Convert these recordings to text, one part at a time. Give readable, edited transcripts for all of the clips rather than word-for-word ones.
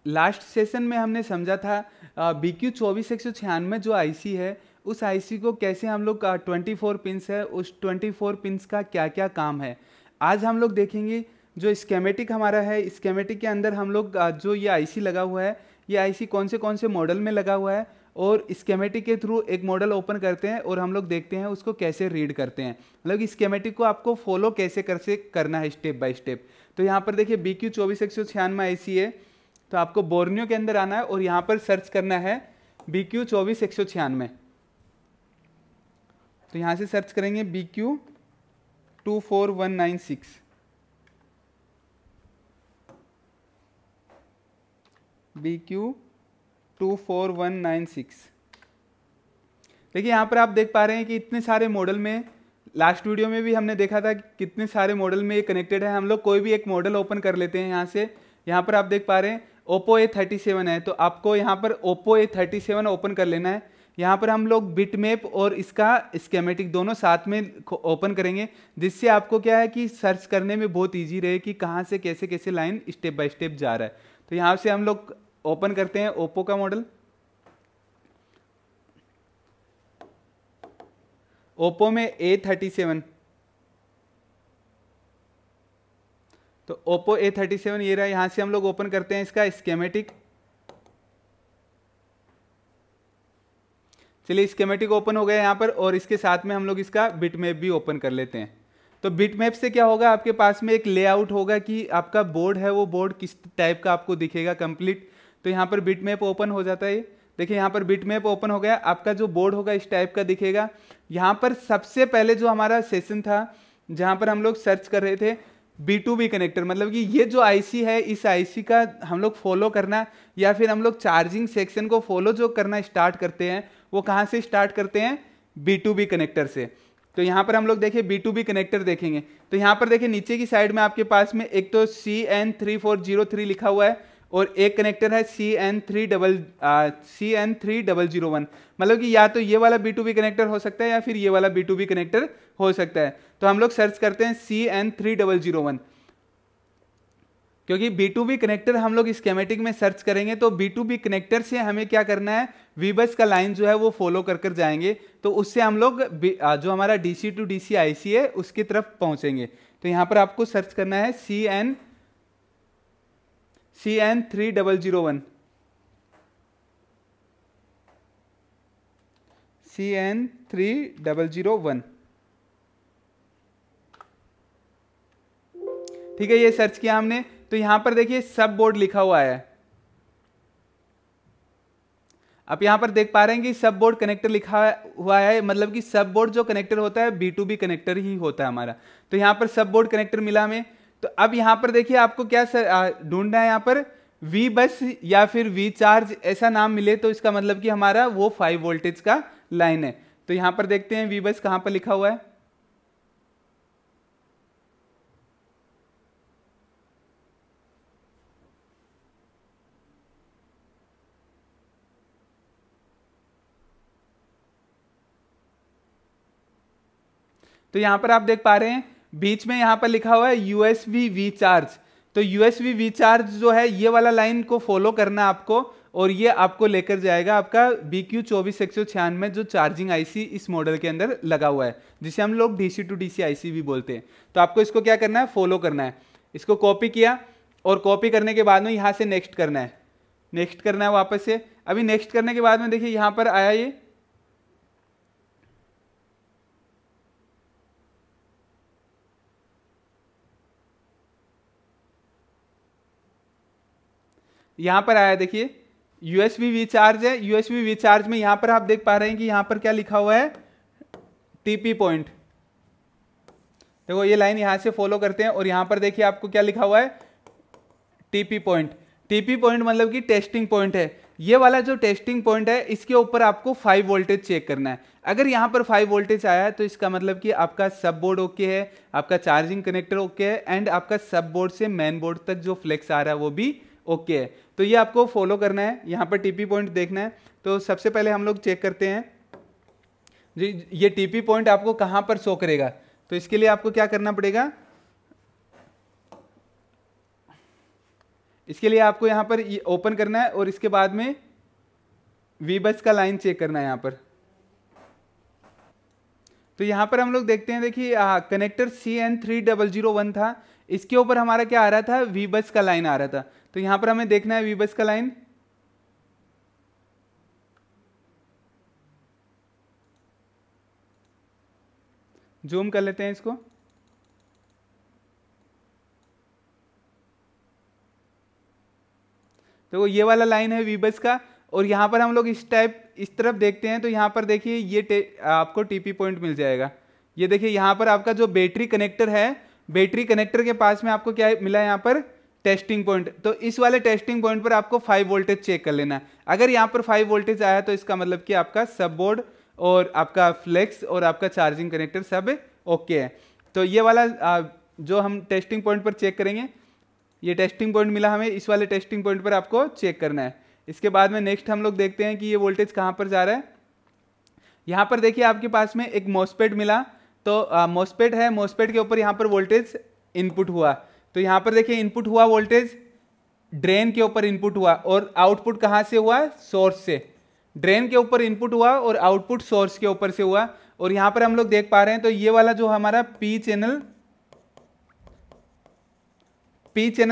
Last session में हमने समझा था BQ24196 जो आईसी है, उस आईसी को कैसे हम लोग 24 पिंस है, उस 24 पिंस का क्या क्या काम है। आज हम लोग देखेंगे जो स्केमेटिक हमारा है, स्केमेटिक के अंदर हम लोग जो ये आईसी लगा हुआ है, ये आईसी कौन से मॉडल में लगा हुआ है, और स्केमेटिक के थ्रू एक मॉडल ओपन करते हैं और हम लोग देखते हैं उसको कैसे रीड करते हैं, मतलब स्केमेटिक को आपको फॉलो कैसे करना है स्टेप बाय स्टेप। तो यहाँ पर देखिए BQ24196 आईसी है, तो आपको बोर्नियो के अंदर आना है और यहाँ पर सर्च करना है BQ24196। तो यहाँ से सर्च करेंगे BQ24196। BQ24196। देखिए यहाँ पर आप देख पा रहे हैं कि इतने सारे मॉडल में, लास्ट वीडियो में भी हमने देखा था कि कितने सारे मॉडल में ये कनेक्टेड है। हम लोग कोई भी एक मॉडल ओपन कर लेते हैं यहाँ से। यहाँ पर आप देख पा रहे हैं Oppo A37 है, तो आपको यहाँ पर Oppo A37 ओपन कर लेना है। यहाँ पर हम लोग बिटमैप और इसका स्केमेटिक दोनों साथ में ओपन करेंगे, जिससे आपको क्या है कि सर्च करने में बहुत ईजी रहे कि कहाँ से कैसे कैसे लाइन स्टेप बाय स्टेप जा रहा है। तो यहाँ से हम लोग ओपन करते हैं ओप्पो का मॉडल। ओप्पो में A37, तो ओप्पो A37 ये रहा। यहां से हम लोग ओपन करते हैं इसका स्केमेटिक। चलिए स्केमेटिक ओपन हो गया यहाँ पर, और इसके साथ में हम लोग इसका बिटमैप भी ओपन कर लेते हैं। तो बिटमैप से क्या होगा, आपके पास में एक लेआउट होगा कि आपका बोर्ड है वो बोर्ड किस टाइप का आपको दिखेगा कंप्लीट। तो यहाँ पर बिटमैप ओपन हो जाता है। देखिए यहाँ पर बिटमैप ओपन हो गया, आपका जो बोर्ड होगा इस टाइप का दिखेगा। यहाँ पर सबसे पहले जो हमारा सेशन था जहाँ पर हम लोग सर्च कर रहे थे B2B कनेक्टर, मतलब कि ये जो आईसी है इस आईसी का हम लोग फॉलो करना, या फिर हम लोग चार्जिंग सेक्शन को फॉलो जो करना स्टार्ट करते हैं वो कहाँ से स्टार्ट करते हैं, B2B कनेक्टर से। तो यहाँ पर हम लोग देखिए B2B कनेक्टर देखेंगे, तो यहाँ पर देखिए नीचे की साइड में आपके पास में एक तो CN3403 लिखा हुआ है, और एक कनेक्टर है CN3001, मतलब कि या तो ये वाला B2B कनेक्टर हो सकता है या फिर ये वाला B2B कनेक्टर हो सकता है। तो हम लोग सर्च करते हैं CN3001, क्योंकि B2B कनेक्टर हम लोग स्केमेटिक में सर्च करेंगे तो B2B कनेक्टर से हमें क्या करना है, वीबस का लाइन जो है वो फॉलो कर कर जाएंगे, तो उससे हम लोग जो हमारा DC टू DC आईसी है उसकी तरफ पहुंचेंगे। तो यहां पर आपको सर्च करना है CN3001, CN3001। ठीक है, ये सर्च किया हमने, तो यहां पर देखिए सब बोर्ड लिखा हुआ है। आप यहां पर देख पा रहे हैं कि सब बोर्ड कनेक्टर लिखा हुआ है, मतलब कि सब बोर्ड जो कनेक्टर होता है B2B कनेक्टर ही होता है हमारा। तो यहां पर सब बोर्ड कनेक्टर मिला हमें। तो अब यहां पर देखिए आपको क्या ढूंढना है, यहां पर V बस या फिर V चार्ज ऐसा नाम मिले तो इसका मतलब कि हमारा वो 5 वोल्टेज का लाइन है। तो यहां पर देखते हैं V बस कहां पर लिखा हुआ है। तो यहां पर आप देख पा रहे हैं बीच में यहां पर लिखा हुआ है USB V चार्ज। तो USB V चार्ज जो है ये वाला लाइन को फॉलो करना आपको, और ये आपको लेकर जाएगा आपका BQ24196 जो चार्जिंग आईसी इस मॉडल के अंदर लगा हुआ है, जिसे हम लोग DC टू DC आईसी भी बोलते हैं। तो आपको इसको क्या करना है, फॉलो करना है। इसको कॉपी किया, और कॉपी करने के बाद में यहां से नेक्स्ट करना है, नेक्स्ट करना है वापस से। अभी नेक्स्ट करने के बाद में देखिए यहां पर आया ये, यहां पर आया देखिए USB V चार्ज है। USB V चार्ज में यहां पर आप देख पा रहे हैं कि यहां पर क्या लिखा हुआ है, TP पॉइंट। देखो ये लाइन यहां से फॉलो करते हैं, और यहां पर देखिए आपको क्या लिखा हुआ है, TP पॉइंट। TP पॉइंट मतलब कि टेस्टिंग पॉइंट है। ये वाला जो टेस्टिंग पॉइंट है इसके ऊपर आपको 5 वोल्टेज चेक करना है। अगर यहां पर 5 वोल्टेज आया है तो इसका मतलब कि आपका सब बोर्ड ओके है, आपका चार्जिंग कनेक्टर ओके है, एंड आपका सब बोर्ड से मेन बोर्ड तक जो फ्लेक्स आ रहा है वो भी ओके है। तो ये आपको फॉलो करना है, यहाँ पर TP पॉइंट देखना है। तो सबसे पहले हम लोग चेक करते हैं जी ये TP पॉइंट आपको कहाँ पर शो करेगा। तो इसके लिए आपको क्या करना पड़ेगा, इसके लिए आपको यहाँ पर ओपन करना है और इसके बाद में वी बस का लाइन चेक करना है यहाँ पर। तो यहाँ पर हम लोग देखते हैं, देखिए कनेक्टर CN3001 था, इसके ऊपर हमारा क्या आ रहा था, वी बस का लाइन आ रहा था। तो यहाँ पर हमें देखना है वी बस का लाइन। जूम कर लेते हैं इसको। तो ये वाला लाइन है वी बस का, और यहाँ पर हम लोग इस तरफ देखते हैं तो यहाँ पर देखिए ये आपको टीपी पॉइंट मिल जाएगा। ये देखिए यहाँ पर आपका जो बैटरी कनेक्टर है, बैटरी कनेक्टर के पास में आपको क्या मिला है यहाँ पर, टेस्टिंग पॉइंट। तो इस वाले टेस्टिंग पॉइंट पर आपको 5 वोल्टेज चेक कर लेना है। अगर यहाँ पर 5 वोल्टेज आया तो इसका मतलब कि आपका सब बोर्ड और आपका फ्लेक्स और आपका चार्जिंग कनेक्टर सब ओके है। तो ये वाला जो हम टेस्टिंग पॉइंट पर चेक करेंगे, ये टेस्टिंग पॉइंट मिला हमें, इस वाले टेस्टिंग पॉइंट पर आपको चेक करना है। इसके बाद में नेक्स्ट हम लोग देखते हैं कि ये वोल्टेज कहाँ पर जा रहा है। यहाँ पर देखिए आपके पास में एक मॉसफेट मिला, तो मॉसफेट है, मॉसफेट के ऊपर यहाँ पर वोल्टेज इनपुट हुआ। तो यहाँ पर देखिए इनपुट हुआ वोल्टेज ड्रेन के ऊपर इनपुट हुआ, और आउटपुट कहाँ से हुआ, सोर्स से। ड्रेन के ऊपर इनपुट हुआ और आउटपुट सोर्स के ऊपर से हुआ। और यहाँ पर हम लोग देख पा रहे हैं तो ये वाला जो हमारा पी चैनल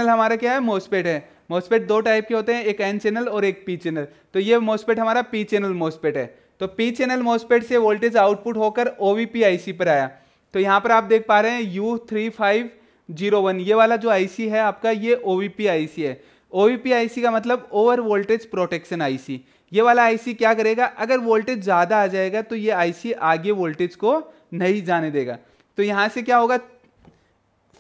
हमारा क्या है, मॉसफेट है। मॉसफेट 2 टाइप के होते हैं, एक एन चैनल और एक पी चैनल। तो ये मॉसफेट हमारा पी चैनल मॉसफेट है। तो पी चैनल मॉसफेट से वोल्टेज आउटपुट होकर ओवीपी आईसी पर आया। तो यहाँ पर आप देख पा रहे हैं U3501, ये वाला जो आईसी है आपका, ये ओवीपी आईसी है। ओवीपी आईसी का मतलब ओवर वोल्टेज प्रोटेक्शन आईसी। ये वाला आईसी क्या करेगा, अगर वोल्टेज ज्यादा आ जाएगा तो ये आईसी आगे वोल्टेज को नहीं जाने देगा। तो यहाँ से क्या होगा,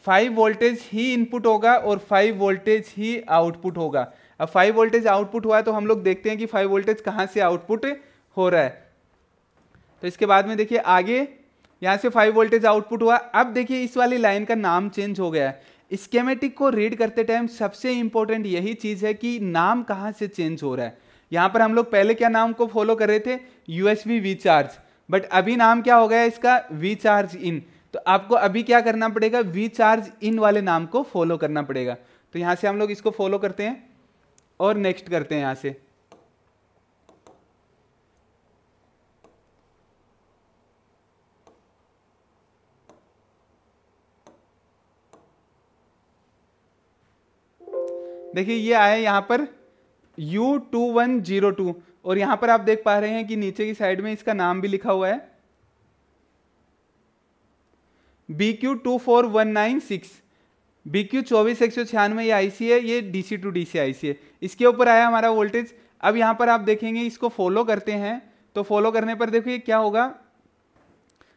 5 वोल्टेज ही इनपुट होगा और 5 वोल्टेज ही आउटपुट होगा। अब 5 वोल्टेज आउटपुट हुआ है तो हम लोग देखते हैं कि 5 वोल्टेज कहाँ से आउटपुट हो रहा है। तो इसके बाद में देखिए आगे यहाँ से 5 वोल्टेज आउटपुट हुआ। अब देखिए इस वाली लाइन का नाम चेंज हो गया है। स्कीमेटिक को रीड करते टाइम सबसे इंपॉर्टेंट यही चीज है कि नाम कहाँ से चेंज हो रहा है। यहाँ पर हम लोग पहले क्या नाम को फॉलो कर रहे थे, यूएसबी वी चार्ज, बट अभी नाम क्या हो गया इसका, वी चार्ज इन। तो आपको अभी क्या करना पड़ेगा, वी चार्ज इन वाले नाम को फॉलो करना पड़ेगा। तो यहां से हम लोग इसको फॉलो करते हैं और नेक्स्ट करते हैं यहां से। देखिए ये आया यहाँ पर U2102, और यहां पर आप देख पा रहे हैं कि नीचे की साइड में इसका नाम भी लिखा हुआ है BQ24196। BQ 24196 ये आईसी है, ये डीसी टू डीसी आईसी है। इसके ऊपर आया हमारा वोल्टेज। अब यहाँ पर आप देखेंगे, इसको फॉलो करते हैं तो फॉलो करने पर देखिए क्या होगा,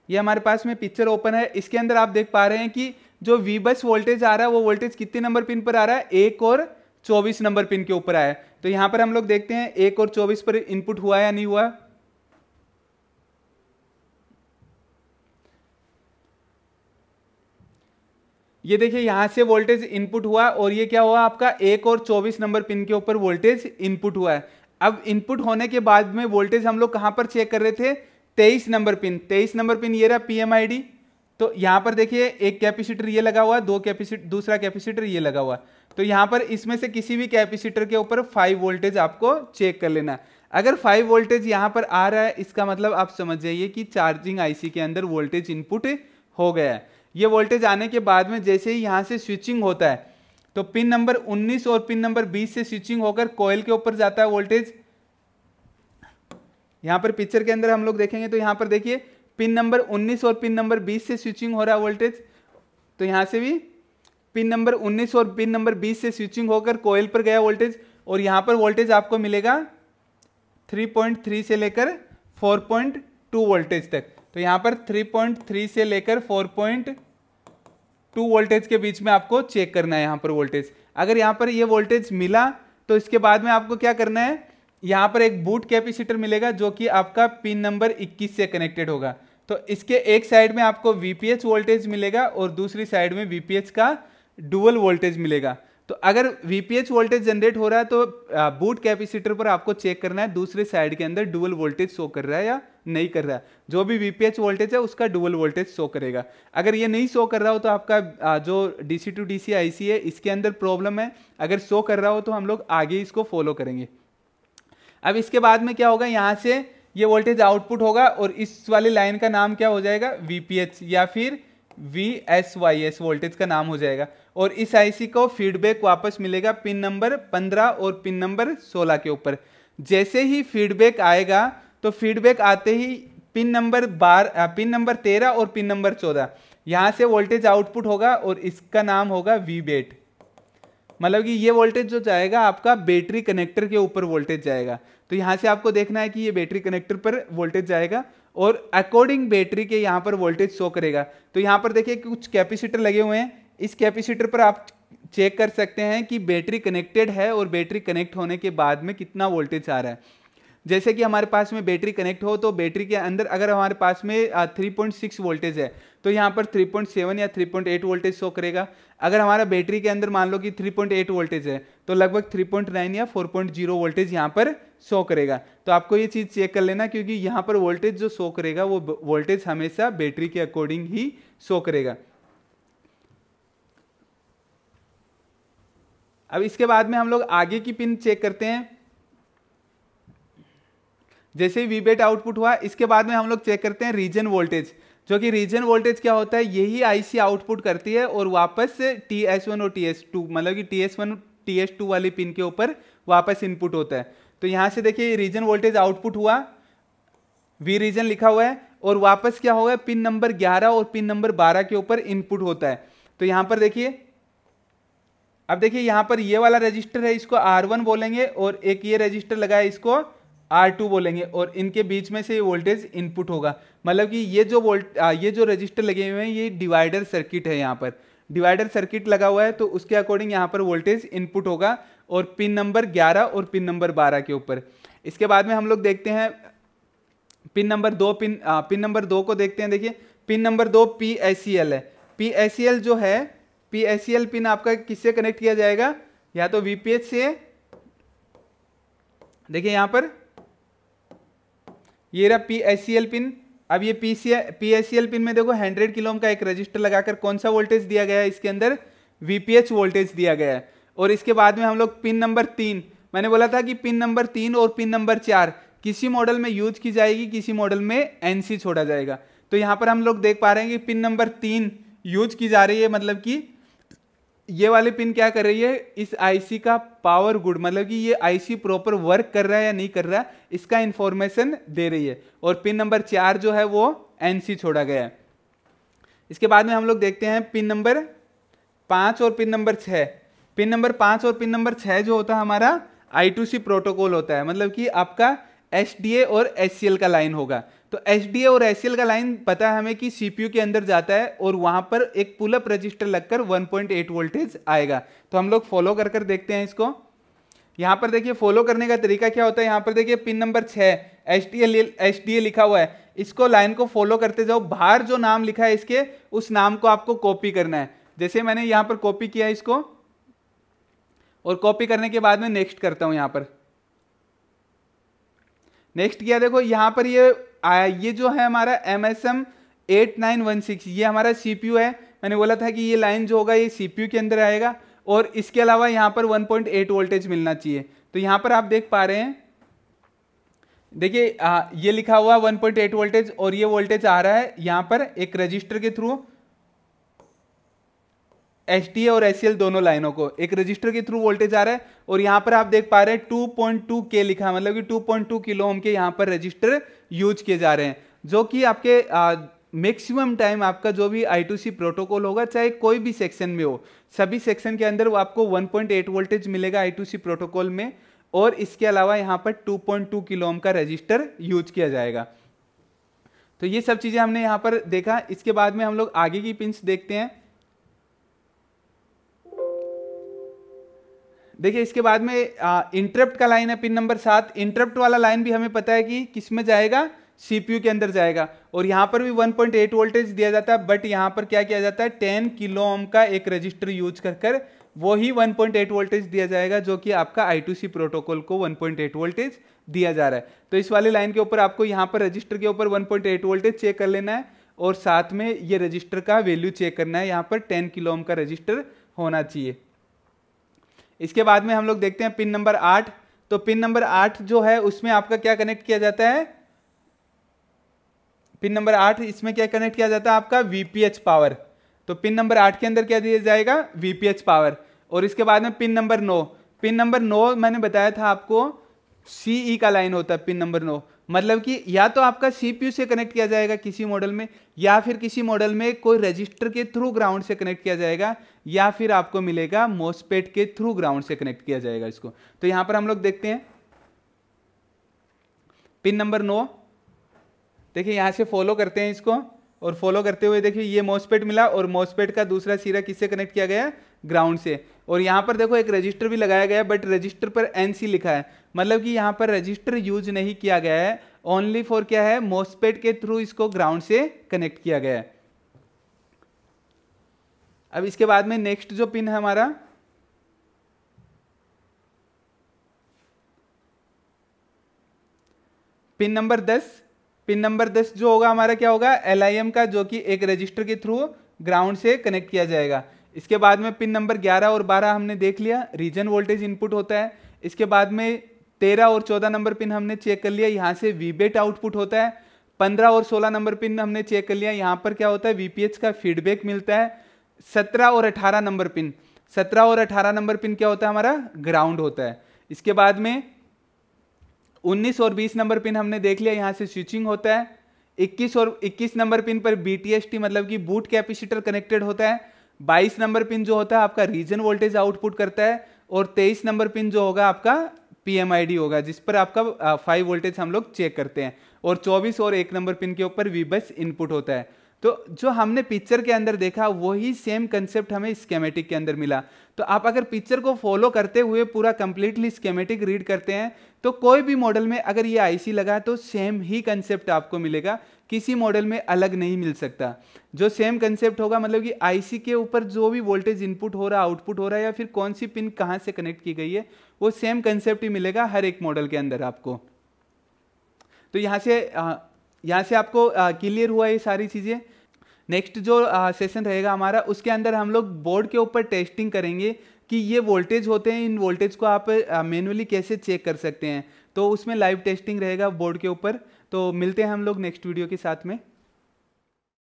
ये हमारे पास में पिक्चर ओपन है। इसके अंदर आप देख पा रहे हैं कि जो वी बस वोल्टेज आ रहा है वो वोल्टेज कितने नंबर पिन पर आ रहा है, 1 और 24 नंबर पिन के ऊपर आया है। तो यहाँ पर हम लोग देखते हैं 1 और 24 पर इनपुट हुआ या नहीं हुआ। ये देखिए यहां से वोल्टेज इनपुट हुआ और ये क्या हुआ आपका, 1 और 24 नंबर पिन के ऊपर वोल्टेज इनपुट हुआ है। अब इनपुट होने के बाद में वोल्टेज हम लोग कहां पर चेक कर रहे थे, 23 नंबर पिन। 23 नंबर पिन ये रहा पीएमआईडी। तो यहां पर देखिए एक कैपेसिटर ये लगा हुआ, दूसरा कैपेसिटर ये लगा हुआ। तो यहां पर इसमें से किसी भी कैपेसिटर के ऊपर 5 वोल्टेज आपको चेक कर लेना। अगर 5 वोल्टेज यहां पर आ रहा है, इसका मतलब आप समझ जाइए कि चार्जिंग आईसी के अंदर वोल्टेज इनपुट हो गया है। ये वोल्टेज आने के बाद में जैसे ही यहां से स्विचिंग होता है तो पिन नंबर 19 और पिन नंबर 20 से स्विचिंग होकर कॉइल के ऊपर जाता है वोल्टेज। यहां पर पिक्चर के अंदर हम लोग देखेंगे तो यहां पर देखिए पिन नंबर 19 और पिन नंबर 20 से स्विचिंग हो रहा है वोल्टेज। तो यहां से भी पिन नंबर 19 और पिन नंबर 20 से स्विचिंग होकर कॉइल पर गया वोल्टेज, और यहां पर वोल्टेज आपको मिलेगा 3.3 से लेकर 4.2 वोल्टेज तक। तो यहां पर 3.3 से लेकर 4.2 वोल्टेज के बीच में आपको चेक करना है यहां पर वोल्टेज। अगर यहां पर ये वोल्टेज मिला तो इसके बाद में आपको क्या करना है, यहां पर एक बूट कैपेसिटर मिलेगा जो कि आपका पिन नंबर 21 से कनेक्टेड होगा। तो इसके एक साइड में आपको वीपीएच वोल्टेज मिलेगा और दूसरी साइड में वीपीएच का डुअल वोल्टेज मिलेगा। तो अगर वीपीएच वोल्टेज जनरेट हो रहा है तो बूट कैपेसिटर पर आपको चेक करना है दूसरे साइड के अंदर डुअल वोल्टेज शो कर रहा है या नहीं कर रहा है। जो भी वीपीएच वोल्टेज है उसका डुअल वोल्टेज शो करेगा। अगर ये नहीं शो कर रहा हो तो आपका जो डीसी टू डीसी आईसी है इसके अंदर प्रॉब्लम है। अगर शो कर रहा हो तो हम लोग आगे इसको फॉलो करेंगे। अब इसके बाद में क्या होगा, यहाँ से ये वोल्टेज आउटपुट होगा और इस वाली लाइन का नाम क्या हो जाएगा, वीपीएच या फिर VSYS वोल्टेज का नाम हो जाएगा। और इस आईसी को फीडबैक वापस मिलेगा पिन नंबर 15 और पिन नंबर 16 के ऊपर। जैसे ही फीडबैक आएगा तो फीडबैक आते ही पिन नंबर 13 और पिन नंबर 14 यहाँ से वोल्टेज आउटपुट होगा और इसका नाम होगा VBAT। मतलब कि ये वोल्टेज जो जाएगा आपका बैटरी कनेक्टर के ऊपर वोल्टेज जाएगा। तो यहाँ से आपको देखना है कि ये बैटरी कनेक्टर पर वोल्टेज जाएगा और अकॉर्डिंग बैटरी के यहाँ पर वोल्टेज शो करेगा। तो यहाँ पर देखिए कुछ कैपेसिटर लगे हुए हैं, इस कैपेसिटर पर आप चेक कर सकते हैं कि बैटरी कनेक्टेड है और बैटरी कनेक्ट होने के बाद में कितना वोल्टेज आ रहा है। जैसे कि हमारे पास में बैटरी कनेक्ट हो तो बैटरी के अंदर अगर हमारे पास में 3.6 वोल्टेज है तो यहाँ पर 3.7 या 3.8 वोल्टेज शो करेगा। अगर हमारा बैटरी के अंदर मान लो कि 3.8 वोल्टेज है तो लगभग 3.9 या 4.0 वोल्टेज यहाँ पर शो करेगा। तो आपको ये चीज़ चेक कर लेना, क्योंकि यहाँ पर वोल्टेज जो शो करेगा वो वोल्टेज हमेशा बैटरी के अकॉर्डिंग ही शो करेगा। अब इसके बाद में हम लोग आगे की पिन चेक करते हैं। जैसे ही वीबेट आउटपुट हुआ इसके बाद में हम लोग चेक करते हैं रीजन वोल्टेज, जो कि रीजन वोल्टेज क्या होता है, यही आईसी आउटपुट करती है और वापस से TS1 और TS2 मतलब कि TS1 TS2 वाली पिन के ऊपर वापस इनपुट होता है। तो यहाँ से देखिए रीजन वोल्टेज आउटपुट हुआ, वी रीजन लिखा हुआ है और वापस क्या होगा, पिन नंबर 11 और पिन नंबर 12 के ऊपर इनपुट होता है। तो यहाँ पर देखिए, अब देखिए यहाँ पर ये वाला रजिस्टर है इसको R1 बोलेंगे और एक ये रजिस्टर लगा है इसको R2 बोलेंगे और इनके बीच में से ये वोल्टेज इनपुट होगा। मतलब कि ये जो रजिस्टर लगे हुए हैं ये डिवाइडर सर्किट है, यहाँ पर डिवाइडर सर्किट लगा हुआ है तो उसके अकॉर्डिंग यहाँ पर वोल्टेज इनपुट होगा और पिन नंबर 11 और पिन नंबर 12 के ऊपर। इसके बाद में हम लोग देखते हैं पिन नंबर 2 पिन नंबर 2 को देखते हैं। देखिए पिन नंबर 2 PSEL है। PSEL जो है, PSEL पिन आपका किससे कनेक्ट किया जाएगा, या तो VPH से, देखिए यहाँ पर ये रहा PSEL पिन। अब ये PSEL पिन में देखो 100 किलो ओम का एक रजिस्टर लगाकर कौन सा वोल्टेज दिया गया है, इसके अंदर VPH वोल्टेज दिया गया है। और इसके बाद में हम लोग पिन नंबर 3, मैंने बोला था कि पिन नंबर 3 और पिन नंबर 4 किसी मॉडल में यूज की जाएगी, किसी मॉडल में NC छोड़ा जाएगा। तो यहाँ पर हम लोग देख पा रहे हैं कि पिन नंबर 3 यूज की जा रही है, मतलब कि ये वाली पिन क्या कर रही है, इस आईसी का पावर गुड, मतलब कि ये आईसी प्रॉपर वर्क कर रहा है या नहीं कर रहा है इसका इंफॉर्मेशन दे रही है। और पिन नंबर 4 जो है वो NC छोड़ा गया है। इसके बाद में हम लोग देखते हैं पिन नंबर 5 और पिन नंबर 6। पिन नंबर 5 और पिन नंबर 6 जो होता है हमारा I2C प्रोटोकॉल होता है, मतलब कि आपका SDA और SCL का लाइन होगा। तो SDA और SCL का लाइन पता है हमें कि CPU के अंदर जाता है और वहां पर एक पुल अप रजिस्टर लगकर 1.8 वोल्टेज आएगा। तो हम लोग फॉलो कर कर देखते हैं इसको। यहाँ पर देखिए फॉलो करने का तरीका क्या होता है, यहाँ पर देखिए पिन नंबर 6 SDA लिखा हुआ है, इसको लाइन को फॉलो करते जाओ। बाहर जो नाम लिखा है इसके, उस नाम को आपको कॉपी करना है। जैसे मैंने यहाँ पर कॉपी किया इसको, और कॉपी करने के बाद में नेक्स्ट करता हूँ। यहाँ पर नेक्स्ट किया, देखो यहाँ पर ये जो है हमारा MSM 8916 ये हमारा CPU है। मैंने बोला था कि ये लाइन जो होगा ये CPU के अंदर आएगा और इसके अलावा यहाँ पर 1.8 वोल्टेज मिलना चाहिए। तो यहाँ पर आप देख पा रहे हैं, देखिए ये लिखा हुआ 1.8 वोल्टेज और ये वोल्टेज आ रहा है यहाँ पर एक रजिस्टर के थ्रू, SDA और SCL दोनों लाइनों को एक रजिस्टर के थ्रू वोल्टेज आ रहा है। और यहाँ पर आप देख पा रहे हैं 2.2 K लिखा है, मतलब कि 2.2 किलो ओम के यहाँ पर रजिस्टर यूज किए जा रहे हैं, जो कि आपके मैक्सिमम टाइम आपका जो भी I2C प्रोटोकॉल होगा, चाहे कोई भी सेक्शन में हो, सभी सेक्शन के अंदर वो आपको 1.8 वोल्टेज मिलेगा I2C प्रोटोकॉल में। और इसके अलावा यहाँ पर 2.2 किलो ओम का रजिस्टर यूज किया जाएगा। तो ये सब चीजें हमने यहाँ पर देखा। इसके बाद में हम लोग आगे की पिंस देखते हैं। देखिए इसके बाद में इंटरप्ट का लाइन है पिन नंबर 7। इंटरप्ट वाला लाइन भी हमें पता है कि किस में जाएगा, CPU के अंदर जाएगा। और यहाँ पर भी 1.8 वोल्टेज दिया जाता है, बट यहाँ पर क्या किया जाता है, 10 किलो ओम का एक रजिस्टर यूज कर वो ही 1.8 वोल्टेज दिया जाएगा, जो कि आपका I2C प्रोटोकॉल को 1.8 वोल्टेज दिया जा रहा है। तो इस वाले लाइन के ऊपर आपको यहाँ पर रजिस्टर के ऊपर 1.8 वोल्टेज चेक कर लेना है, और साथ में ये रजिस्टर का वैल्यू चेक करना है। यहाँ पर 10 किलो ओम का रजिस्टर होना चाहिए। इसके बाद में हम लोग देखते हैं पिन नंबर 8। तो पिन नंबर 8 जो है उसमें आपका क्या कनेक्ट किया जाता है, पिन नंबर 8 इसमें क्या कनेक्ट किया जाता है आपका VPH पावर। तो पिन नंबर 8 के अंदर क्या दिया जाएगा, VPH पावर। और इसके बाद में पिन नंबर 9, पिन नंबर 9 मैंने बताया था आपको CE का लाइन होता है पिन नंबर 9, मतलब कि या तो आपका CPU से कनेक्ट किया जाएगा किसी मॉडल में, या फिर किसी मॉडल में कोई रजिस्टर के थ्रू ग्राउंड से कनेक्ट किया जाएगा, या फिर आपको मिलेगा MOSFET के थ्रू ग्राउंड से कनेक्ट किया जाएगा इसको। तो यहां पर हम लोग देखते हैं पिन नंबर 9, देखिए यहां से फॉलो करते हैं इसको, और फॉलो करते हुए देखिए ये MOSFET मिला, और MOSFET का दूसरा सिरा किससे कनेक्ट किया गया, ग्राउंड से। और यहाँ पर देखो एक रजिस्टर भी लगाया गया है, बट रजिस्टर पर NC लिखा है, मतलब कि यहाँ पर रजिस्टर यूज नहीं किया गया है, ओनली फॉर क्या है, MOSFET के थ्रू इसको ग्राउंड से कनेक्ट किया गया है। अब इसके बाद में नेक्स्ट जो पिन है हमारा, पिन नंबर 10, पिन नंबर 10 जो होगा हमारा क्या होगा, LIM का, जो कि एक रजिस्टर के थ्रू ग्राउंड से कनेक्ट किया जाएगा। इसके बाद में पिन नंबर 11 और 12 हमने देख लिया, रीजन वोल्टेज इनपुट होता है। इसके बाद में 13 और 14 नंबर पिन हमने चेक कर लिया, यहाँ से VBAT आउटपुट होता है। 15 और 16 नंबर पिन हमने चेक कर लिया, यहाँ पर क्या होता है, VPH का फीडबैक मिलता है। 17 और 18 नंबर पिन, 17 और 18 नंबर पिन क्या होता है हमारा, ग्राउंड होता है। इसके बाद में 19 और 20 नंबर पिन हमने देख लिया, यहाँ से स्विचिंग होता है। 21 और 21 नंबर पिन पर BTST मतलब कि बूट कैपेसिटर कनेक्टेड होता है। 22 नंबर पिन जो होता है आपका रीजन वोल्टेज आउटपुट करता है, और 23 नंबर पिन जो होगा आपका PMID होगा, जिस पर आपका 5 वोल्टेज हम लोग चेक करते हैं, और 24 और 1 नंबर पिन के ऊपर VBUS इनपुट होता है। तो जो हमने पिक्चर के अंदर देखा वही सेम कंसेप्ट हमें स्कीमेटिक के अंदर मिला। तो आप अगर पिक्चर को फॉलो करते हुए पूरा कंप्लीटली स्कीमेटिक रीड करते हैं, तो कोई भी मॉडल में अगर ये IC लगा तो सेम ही कंसेप्ट आपको मिलेगा, किसी मॉडल में अलग नहीं मिल सकता। जो सेम कंसेप्ट होगा, मतलब कि IC के ऊपर जो भी वोल्टेज इनपुट हो रहा है, आउटपुट हो रहा है, या फिर कौन सी पिन कहाँ से कनेक्ट की गई है, वो सेम कंसेप्ट ही मिलेगा हर एक मॉडल के अंदर आपको। तो यहाँ से आपको क्लियर हुआ ये सारी चीज़ें। नेक्स्ट जो सेशन रहेगा हमारा, उसके अंदर हम लोग बोर्ड के ऊपर टेस्टिंग करेंगे कि ये वोल्टेज होते हैं, इन वोल्टेज को आप मैन्युअली कैसे चेक कर सकते हैं। तो उसमें लाइव टेस्टिंग रहेगा बोर्ड के ऊपर। तो मिलते हैं हम लोग नेक्स्ट वीडियो के साथ में।